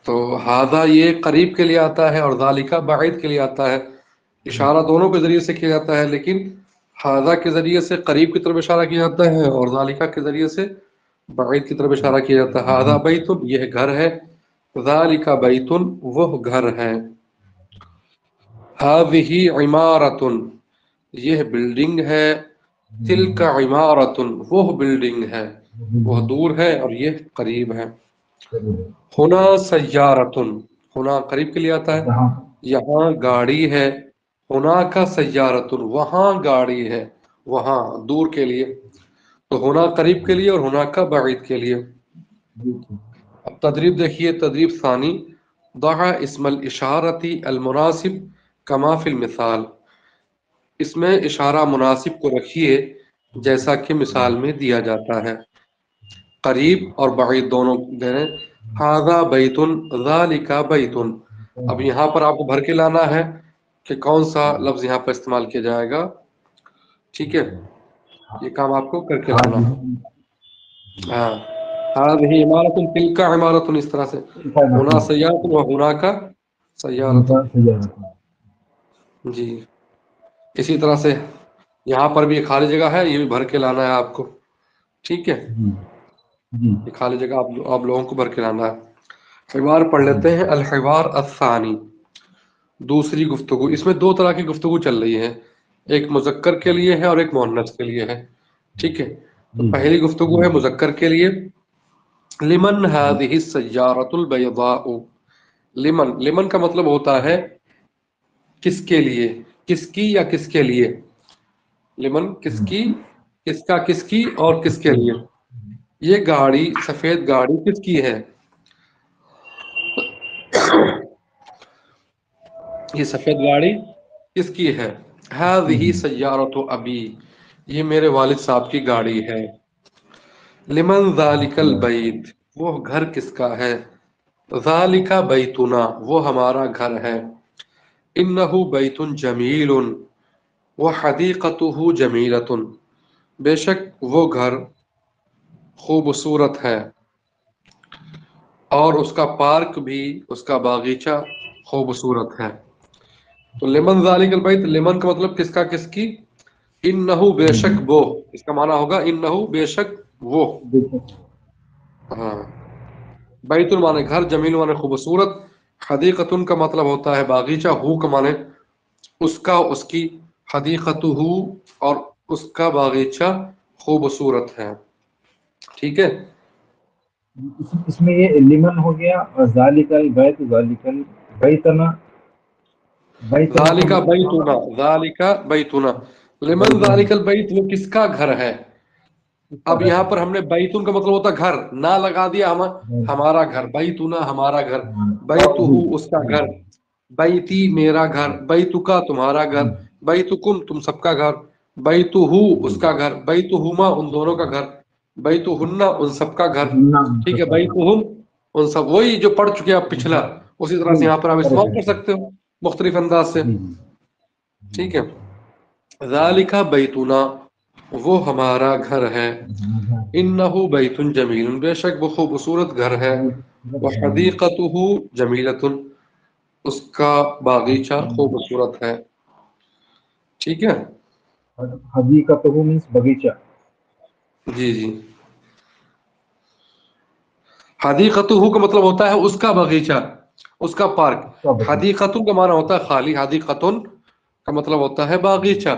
تو ہادہ یہ قریب کے لیے آتا ہے اور ذالکہ بعید کے لیے آتا ہے. اشارہ دونوں کے ذریعے سے کیا جاتا ہے، لیکن ہادہ کے ذریعے سے قریب کی طرف اشارہ کیا جاتا ہے اور ذالکہ کے ذریعے سے بعید کی طرف اشارہ کیا جاتا ہے. ہادہ بیت یہ گھر ہے، ذالکہ بیت وہ گھر ہے. ہذہ عمارۃ یہ بلڈنگ ہے، تلک عمارۃ وہ بلڈنگ ہے، وہ دور ہے اور یہ قریب ہے. ہونا سیارۃ ہونا قریب کے لیے آتا ہے، یہاں گاڑی ہے. ہونا کا سیارۃ وہاں گاڑی ہے، وہاں دور کے لیے. تو ہونا قریب کے لیے اور ہونا کا بعید کے لیے. اب تدریب دیکھیے، تدریب ثانی. ضع اسم الاشارتی المناسب کما فی المثال. اس میں اشارہ مناسب کو رکھیے جیسا کہ مثال میں دیا جاتا ہے. قریب اور بعید دونوں دے رہے. ھذا بیت ذالک بیت. اب یہاں پر آپ کو بھر کے لانا ہے کہ کون سا لفظ یہاں پر استعمال کیا جائے گا. ٹھیک ہے، یہ کام آپ کو کر کے لانا ہے. ہاں، هذه عمارت تلك عمارت، اس طرح سے. ہونا سیارت و ہونا کا سیارت. جی اسی طرح سے یہاں پر بھی ایک خالی جگہ ہے، یہ بھی بھر کے لانا ہے آپ کو. ٹھیک ہے، یہ خالی جگہ آپ لوگوں کو بھر کے لانا ہے. حوار پڑھ لیتے ہیں. الحوار الثانی دوسری گفتگو. اس میں دو طرح کی گفتگو چل رہی ہے، ایک مذکر کے لیے ہے اور ایک مؤنث کے لیے ہے. ٹھیک ہے، تو پہلی گفتگو ہے مذکر کے لیے. لمن هذه السيارة البيضاء. لمن کا مطلب ہوتا ہے کس کے لیے، کس کی یا کس کے لیے. لمن کس کی، کس کا، کس کی اور کس کے لیے. یہ گاڑی، سفید گاڑی کس کی ہے. یہ سفید گاڑی کس کی ہے. هذه سیارۃ ابی. یہ میرے والد صاحب کی گاڑی ہے. لمن ذالک البیت. وہ گھر کس کا ہے. ذالک بیتنا. وہ ہمارا گھر ہے. انہ بیت جمیل وحدیقتہ جمیلۃ. بے شک وہ گھر خوبصورت ہے اور اس کا پارک بھی، اس کا باغیچہ خوبصورت ہے. تو لمن ذالک البیت، لمن کا مطلب کس کا، کس کی. انہو بے شک وہ، اس کا معنی ہوگا انہو بے شک وہ. ہاں، بیت المانے گھر، جمیل مانے خوبصورت، حدیقتن کا مطلب ہوتا ہے باغیچہ، ہو کا مانے اس کا، اس کی، حدیقتہ اور اس کا باغیچہ خوبصورت ہے. ٹھیک ہے، اس میں یہ لمن ہو گیا اور ذالک البیت، ذالک البیتنا. ذالک بیتنا، ذالک بیتنا. لمن ذالک البیت، وہ کس کا گھر ہے. اب یہاں پر ہم نے بیتن کا مطلب ہوتا گھر، نہ لگا دیا ہمارا گھر. بیتنا ہمارا گھر، بیتہ اس کا گھر، بیتی میرا گھر، بیتکا تمہارا گھر، بیتکم تم سب کا گھر، بیتہ اس کا گھر، بیتہما ان دونوں کا گھر، بیتہن ان سب کا گھر. ٹھیک ہے، بیتہم ان سب، وہی جو پڑھ چکے آپ پچھلا، اسی طرح سے یہاں پر آپ استعمال کر سکتے ہو مختلف انداز سے. ٹھیک ہے، ذالک بیتنا، وہ ہمارا گھر ہے. انہ بیت جمیل، بے شک وہ خوبصورت گھر ہے. وحدیقتہ جمیلۃ، اس کا باغیچہ خوبصورت ہے. ٹھیک ہے، حدیقتہ مینس باغیچہ. جی جی. حدیقتہ کا مطلب ہوتا ہے اس کا باغیچہ، اس کا پارک. حدیقتہ کا معنی ہوتا ہے خالی، حدیقتن کا مطلب ہوتا ہے باغیچہ،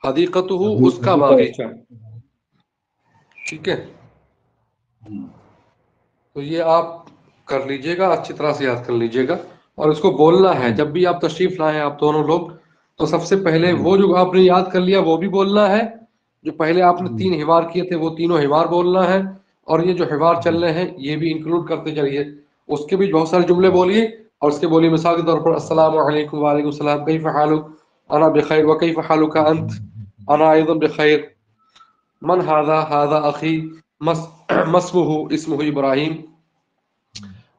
حدیقتہ اس کا باغیچہ. ٹھیک ہے، تو یہ آپ کر لیجئے گا، اچھی طرح سے یاد کر لیجئے گا. اور اس کو بولنا ہے جب بھی آپ تشریف لائیں، آپ دونوں لوگ، تو سب سے پہلے وہ جو آپ نے یاد کر لیا وہ بھی بولنا ہے. جو پہلے آپ نے 3 حوار کیے تھے وہ تینوں حوار بولنا ہے. اور یہ جو حوار چل رہے ہیں یہ بھی انکلوڈ کرتے چلیے. اس کے بھی بہت سارے جملے بولیے اور اس کے بولیے مثال کے طور پر السلام علیکم، وعلیکم السلام، کیف حالک، انا بخیر، وکیف حالک انت، انا ایضا بخیر. من هذا، هذا اخی، اسمه ابراہیم.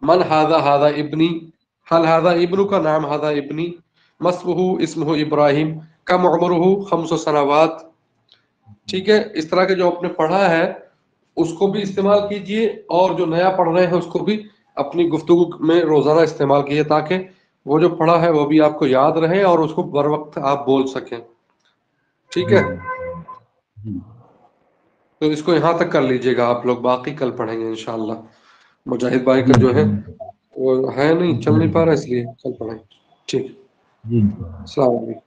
من هذا، هذا ابنی، هل هذا ابنک، نعم هذا ابنی. اسمه ابراہیم. کم عمره، 5 سنوات. ٹھیک ہے، اس طرح کے جو آپ نے پڑھا ہے اس کو بھی استعمال کیجئے، اور جو نیا پڑھ رہے ہیں اس کو بھی اپنی گفتگو میں روزانہ استعمال کیجیے تاکہ وہ جو پڑھا ہے وہ بھی آپ کو یاد رہے اور اس کو بر وقت آپ بول سکیں. ٹھیک ہے, جی تو اس کو یہاں تک کر لیجئے گا آپ لوگ, باقی کل پڑھیں گے انشاءاللہ. مجاہد بھائی کا جی جو ہے انشاءاللہ. وہ ہے نہیں, چل نہیں پا رہا, اس لیے کل پڑھیں. ٹھیک, جی انشاءاللہ. السلام علیکم.